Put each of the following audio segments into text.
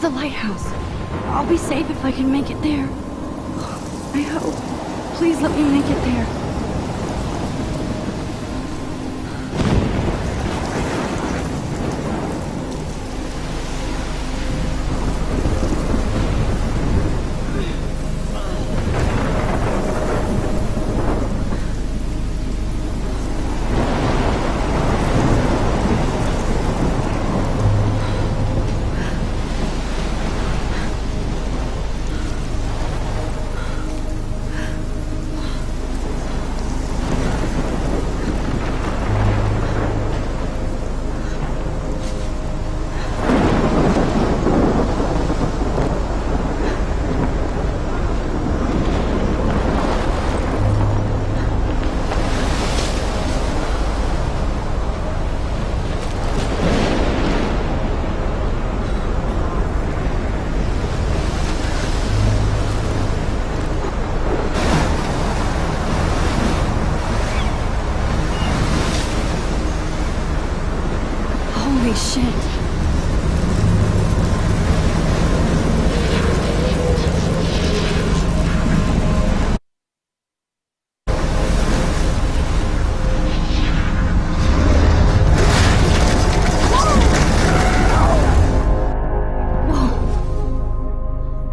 the lighthouse. I'll be safe if I can make it there. I hope. Please let me make it there. Holy shit.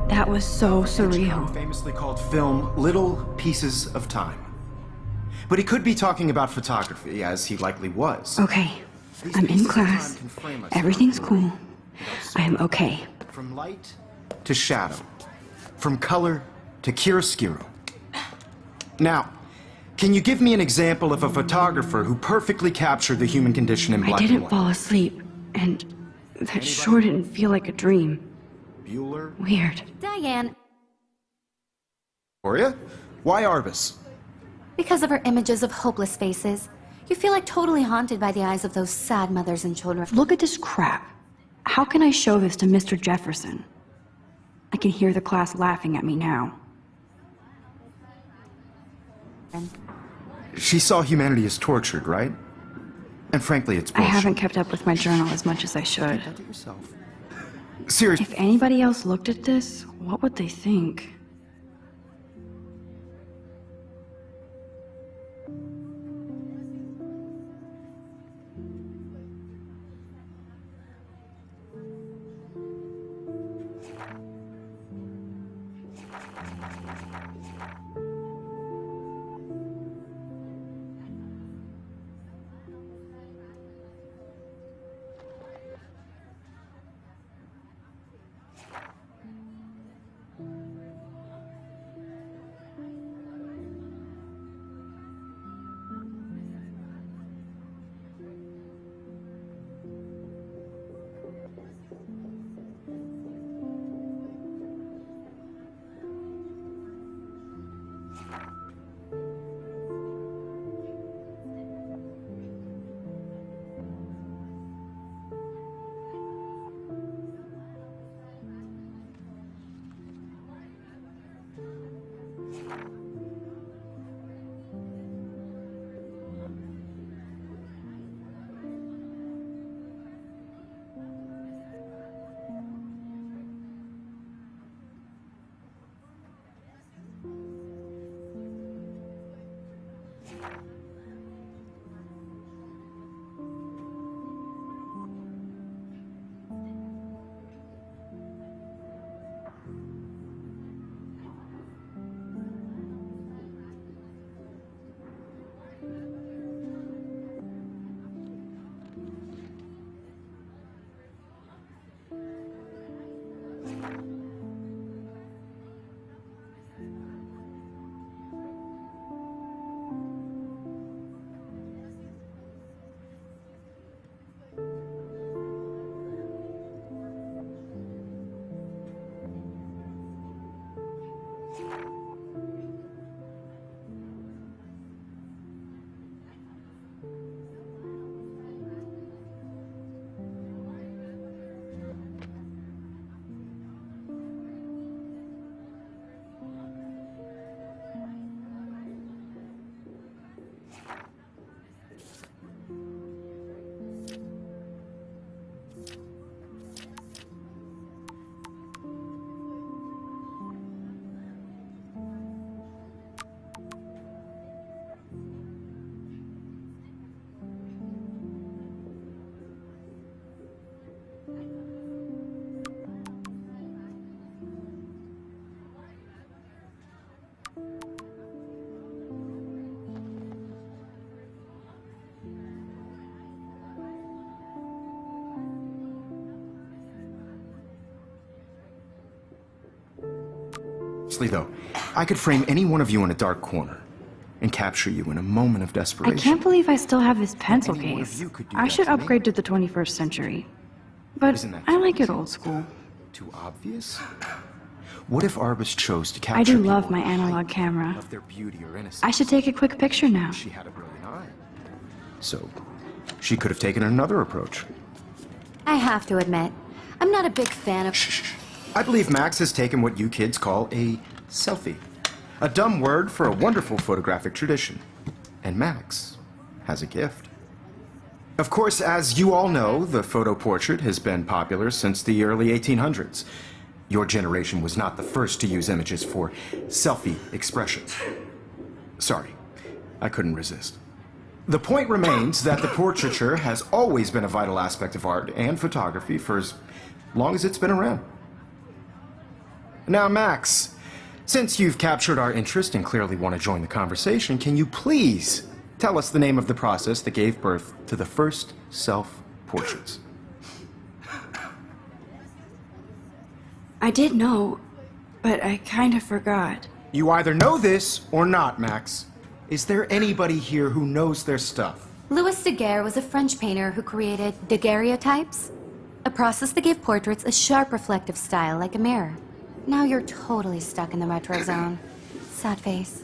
That was so surreal. Famously called film Little Pieces of Time. But he could be talking about photography, as he likely was. Okay, I'm in class. Everything's cool. I am okay. From light to shadow. From color to chiaroscuro. Now, can you give me an example of a photographer who perfectly captured the human condition in black and I didn't white? fall asleep, and that sure didn't feel like a dream. Bueller? Weird. Diane, Gloria? Why Arbus? because of her images of hopeless faces, you feel like totally haunted by the eyes of those sad mothers and children. Look at this crap. How can I show this to Mr. Jefferson? I can hear the class laughing at me now. She saw humanity as tortured, right? And frankly, it's I bullshit. haven't kept up with my journal as much as I should. Seriously. If anybody else looked at this, what would they think? Seriously, though, I could frame any one of you in a dark corner and capture you in a moment of I desperation. can't believe I still have this pencil Any one of case. you could do I that should to me. upgrade to the 21st century. But Isn't that I like it crazy? old school. Too obvious? What if Arbus chose to capture I do people love my at the analog height camera. of their beauty or innocence? I should take a quick picture now. She had a brilliant eye. So, she could have taken another approach. I have to admit, I'm not a big fan of... Shh. I believe Max has taken what you kids call a selfie. A dumb word for a wonderful photographic tradition. And Max has a gift. Of course, as you all know, the photo portrait has been popular since the early 1800s. Your generation was not the first to use images for selfie expression. Sorry, I couldn't resist. The point remains that the portraiture has always been a vital aspect of art and photography for as long as it's been around. Now, Max, since you've captured our interest and clearly want to join the conversation, can you please tell us the name of the process that gave birth to the first self-portraits? I did know, but I kind of forgot. You either know this or not, Max. Is there anybody here who knows their stuff? Louis Daguerre was a French painter who created daguerreotypes, a process that gave portraits a sharp reflective style like a mirror. Now you're totally stuck in the retro zone. Sad face.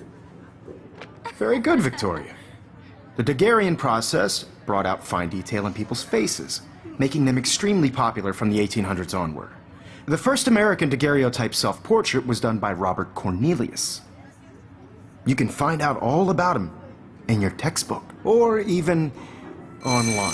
Very good, Victoria. The Daguerrean process brought out fine detail in people's faces, making them extremely popular from the 1800s onward. The first American daguerreotype self-portrait was done by Robert Cornelius. You can find out all about him in your textbook, or even online.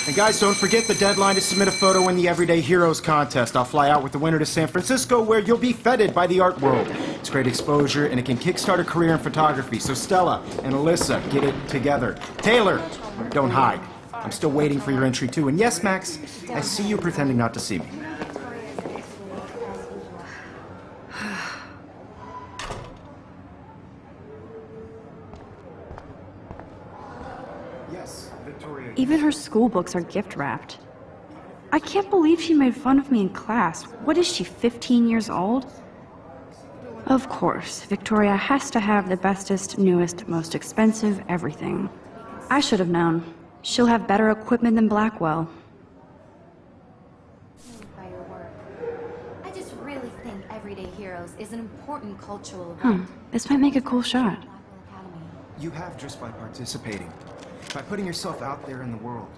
And guys, don't forget the deadline to submit a photo in the Everyday Heroes contest. I'll fly out with the winner to San Francisco, where you'll be feted by the art world. It's great exposure, and it can kickstart a career in photography. So Stella and Alyssa, get it together. Taylor, don't hide. I'm still waiting for your entry, too. And yes, Max, I see you pretending not to see me. Yes, Victoria. Even her school books are gift wrapped. I can't believe she made fun of me in class. What is she, 15 years old? Of course, Victoria has to have the bestest, newest, most expensive everything. I should have known. She'll have better equipment than Blackwell. By your work. I just really think Everyday Heroes is an important cultural event. This might make a cool shot. Blackwell Academy. You have just by participating, by putting yourself out there in the world.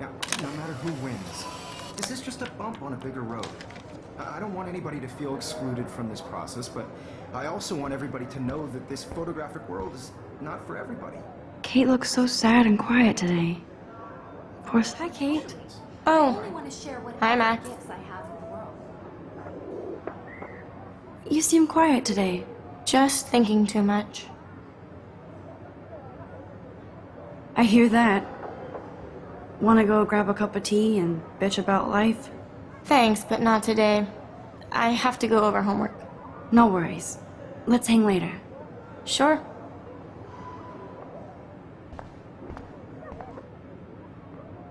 Now, no matter who wins, this is just a bump on a bigger road. I don't want anybody to feel excluded from this process, but I also want everybody to know that this photographic world is not for everybody. Kate looks so sad and quiet today. Hi, Kate. Oh, I want to share what Hi, Max. gifts I have with the world. You seem quiet today. just thinking too much. I hear that. Wanna go grab a cup of tea and bitch about life? Thanks, but not today. I have to go over homework. No worries. Let's hang later. Sure.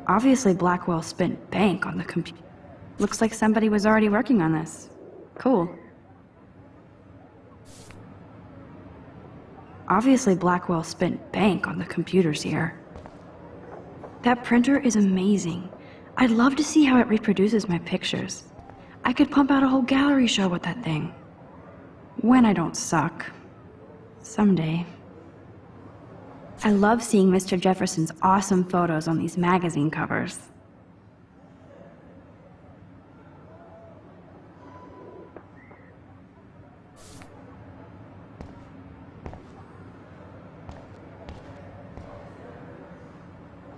Obviously, Blackwell spent bank on the computer. Looks like somebody was already working on this. Cool. Obviously, Blackwell spent bank on the computers here. That printer is amazing. I'd love to see how it reproduces my pictures. I could pump out a whole gallery show with that thing. When I don't suck. Someday. I love seeing Mr. Jefferson's awesome photos on these magazine covers.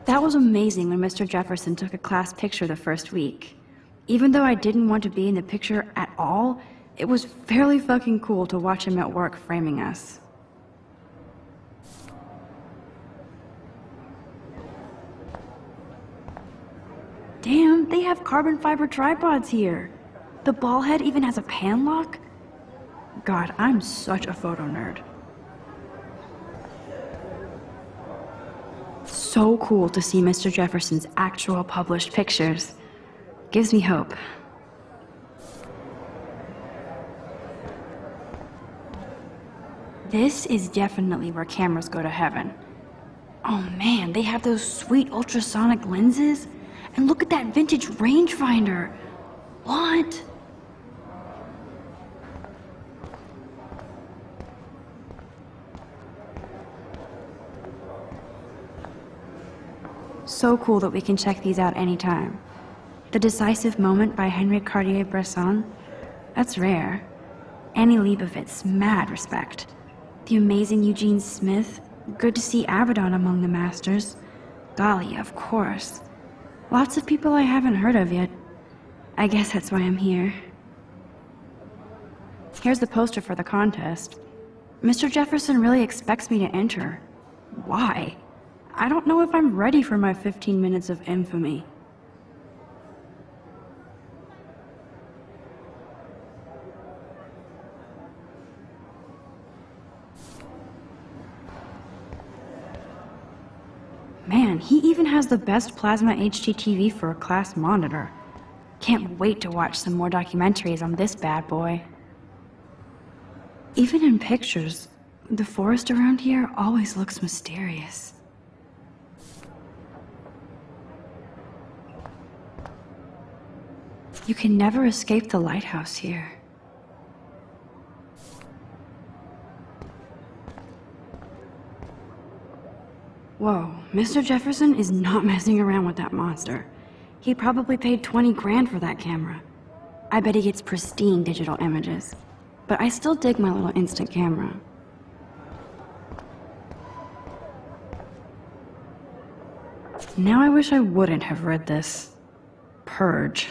That was amazing when Mr. Jefferson took a class picture the first week. Even though I didn't want to be in the picture at all, it was fairly fucking cool to watch him at work framing us. Damn, they have carbon fiber tripods here. The ball head even has a pan lock? God, I'm such a photo nerd. So cool to see Mr. Jefferson's actual published pictures. Gives me hope. This is definitely where cameras go to heaven. Oh man, they have those sweet ultrasonic lenses. And look at that vintage rangefinder. What? So cool that we can check these out anytime. The Decisive Moment by Henry Cartier-Bresson. That's rare. Annie Leibovitz, mad respect. The amazing Eugene Smith. Good to see Abaddon among the masters. Golly, of course. Lots of people I haven't heard of yet. I guess that's why I'm here. Here's the poster for the contest. Mr. Jefferson really expects me to enter. Why? I don't know if I'm ready for my 15 minutes of infamy. Man, he even has the best plasma HDTV for a class monitor. Can't wait to watch some more documentaries on this bad boy. Even in pictures, the forest around here always looks mysterious. You can never escape the lighthouse here. Whoa, Mr. Jefferson is not messing around with that monster. He probably paid 20 grand for that camera. I bet he gets pristine digital images. But I still dig my little instant camera. Now I wish I wouldn't have read this. Purge.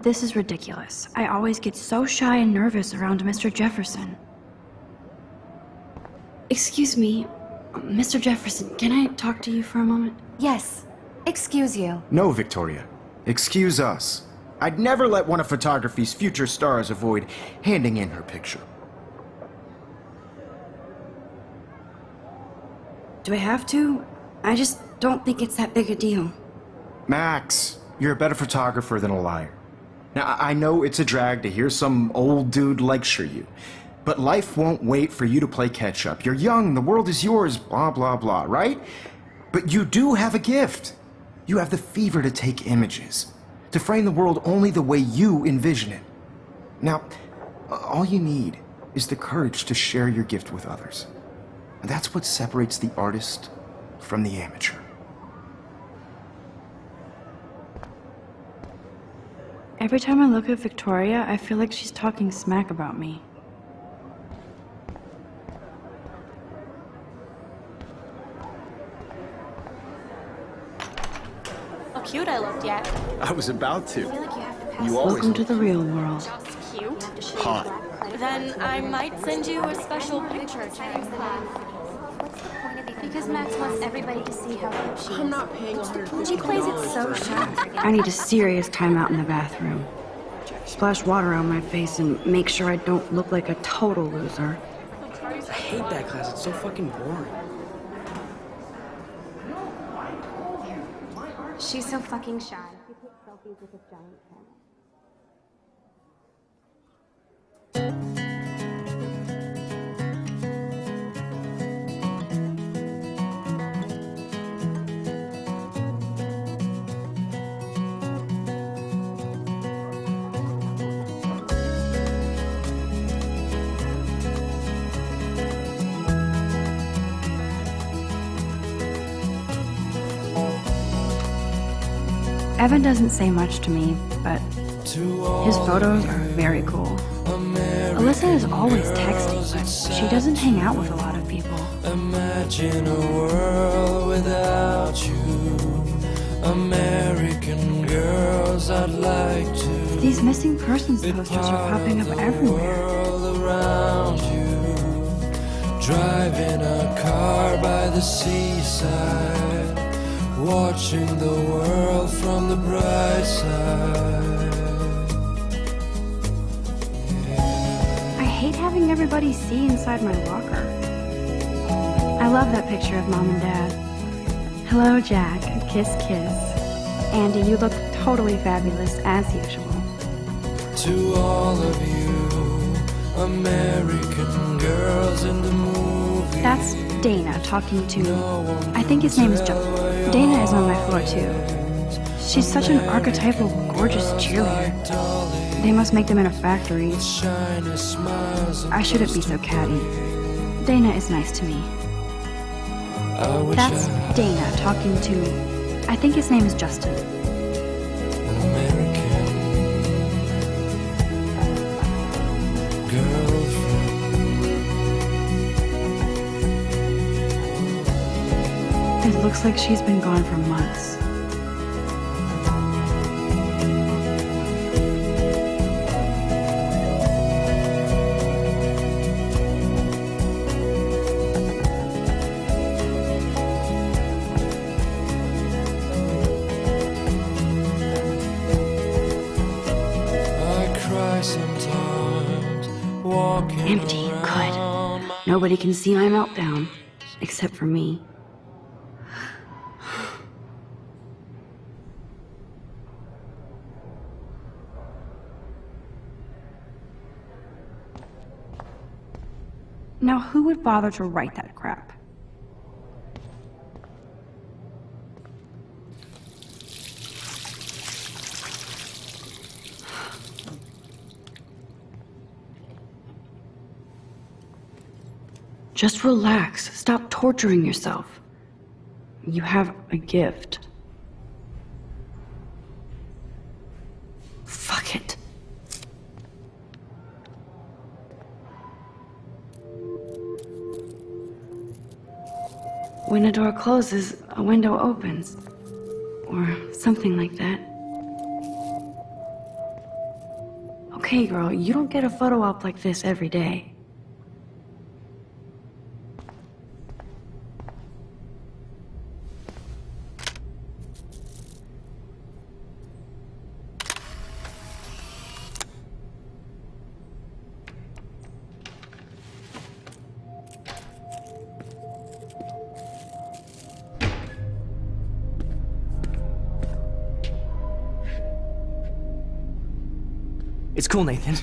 This is ridiculous. I always get so shy and nervous around Mr. Jefferson. Excuse me, Mr. Jefferson, can I talk to you for a moment? Yes. Excuse you. No, Victoria. Excuse us. I'd never let one of photography's future stars avoid handing in her picture. Do I have to? I just don't think it's that big a deal. Max, you're a better photographer than a liar. Now, I know it's a drag to hear some old dude lecture you, but life won't wait for you to play catch-up. You're young, the world is yours, blah, blah, blah, right? But you do have a gift. You have the fever to take images, to frame the world only the way you envision it. Now, all you need is the courage to share your gift with others. And that's what separates the artist from the amateur. Every time I look at Victoria, I feel like she's talking smack about me. How cute I looked yet. I was about to. I feel like you have to pass. You always Welcome to the real world. Cute. hot. Then I might send you a special picture during class. Because Max wants everybody to see how cute she is. I'm not paying $150. She plays it so shy. I need a serious timeout in the bathroom. Splash water on my face and make sure I don't look like a total loser. I hate that class. It's so fucking boring. She's so fucking shy. She takes selfies with a giant camera. Evan doesn't say much to me, but his photos are very cool. Alyssa is always texting, but she doesn't hang out with a lot of people. Imagine a world without you. American girls, I'd like to. These missing persons posters are popping up everywhere. World around you. Driving a car by the seaside. Watching the world from the bright side. I hate having everybody see inside my locker. I love that picture of Mom and Dad. Hello, Jack. Kiss, kiss. Andy, you look totally fabulous, as usual. To all of you American girls in the movie. That's Dana talking to... I think his name is Joe. Dana is on my floor, too. She's such an archetypal, gorgeous cheerleader. They must make them in a factory. I shouldn't be so catty. Dana is nice to me. That's Dana talking to... I think his name is Justin. It looks like she's been gone for months. Empty, good. Nobody can see my meltdown, except for me. Now, who would bother to write that crap? Just relax. Stop torturing yourself. You have a gift. Fuck it. When a door closes, a window opens. Or something like that. Okay, girl, you don't get a photo op like this every day. It's cool, Nathan.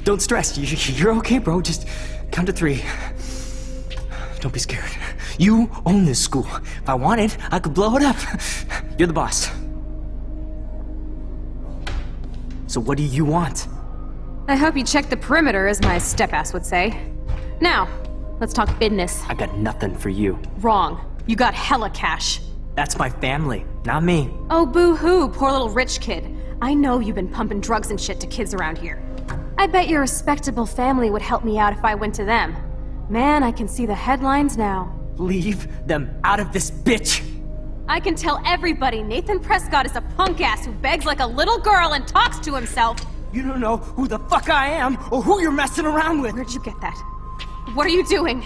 Don't stress. You're okay, bro. Just count to 3. Don't be scared. You own this school. If I wanted, I could blow it up. You're the boss. So what do you want? I hope you checked the perimeter, as my step-ass would say. Now, let's talk business. I got nothing for you. Wrong. You got hella cash. That's my family, not me. Oh, boo-hoo, poor little rich kid. I know you've been pumping drugs and shit to kids around here. I bet your respectable family would help me out if I went to them. Man, I can see the headlines now. Leave them out of this bitch! I can tell everybody Nathan Prescott is a punk ass who begs like a little girl and talks to himself. You don't know who the fuck I am or who you're messing around with. Where'd you get that? What are you doing?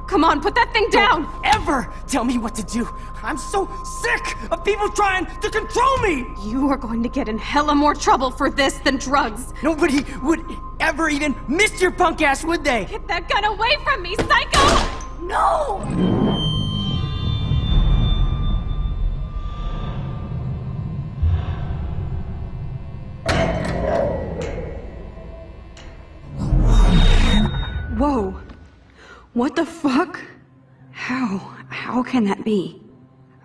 Come on, put that thing down! Don't ever tell me what to do! I'm so sick of people trying to control me! You are going to get in hella more trouble for this than drugs. Nobody would ever even miss your punk ass, would they? Get that gun away from me, psycho! No! Whoa. What the fuck? How can that be?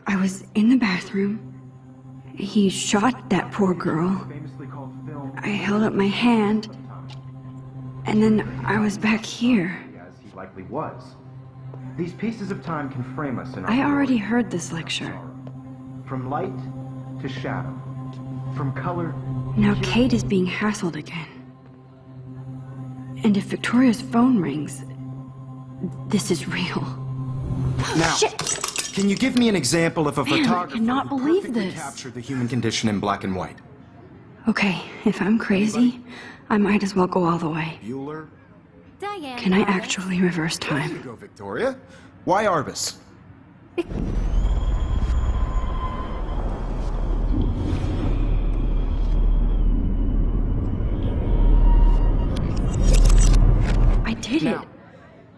I was in the bathroom. He shot that poor girl. I held up my hand. And then I was back here. As he likely was. These pieces of time can frame us in our I already world. heard this lecture. From light to shadow. From color. Now Kate is being hassled again. And if Victoria's phone rings, this is real. Now, Shit! can you give me an example of a Man, I photographer cannot who believe perfectly this. captured the human condition in black and white? Okay, if I'm crazy, I might as well go all the way. Bueller? Diane. Can I actually reverse There you time? go, Victoria. Why Arbus? I did Now, it.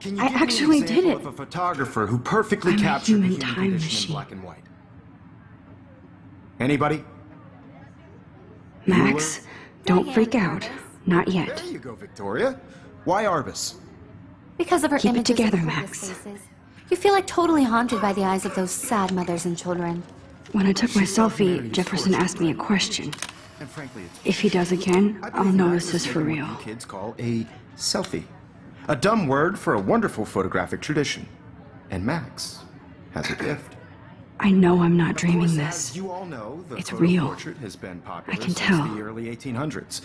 can you I give me an actually did example it. of a photographer who perfectly I'm a captured the human human time condition machine. in black and white? Anybody? Max, don't freak out. Not yet. There you go, Victoria. Why Arbus? Because of her Keep it images together, of hopeless Max. faces. You feel like totally haunted by the eyes of those sad mothers and children. When I took my selfie, Jefferson asked me a question. And frankly, it's If he does again, I'll know this is for what real. you kids call a selfie. A dumb word for a wonderful photographic tradition. And Max has a gift. I know I'm not Of course, dreaming as this. you all know, the It's photo real. portrait has been popular I can since tell. the early 1800s.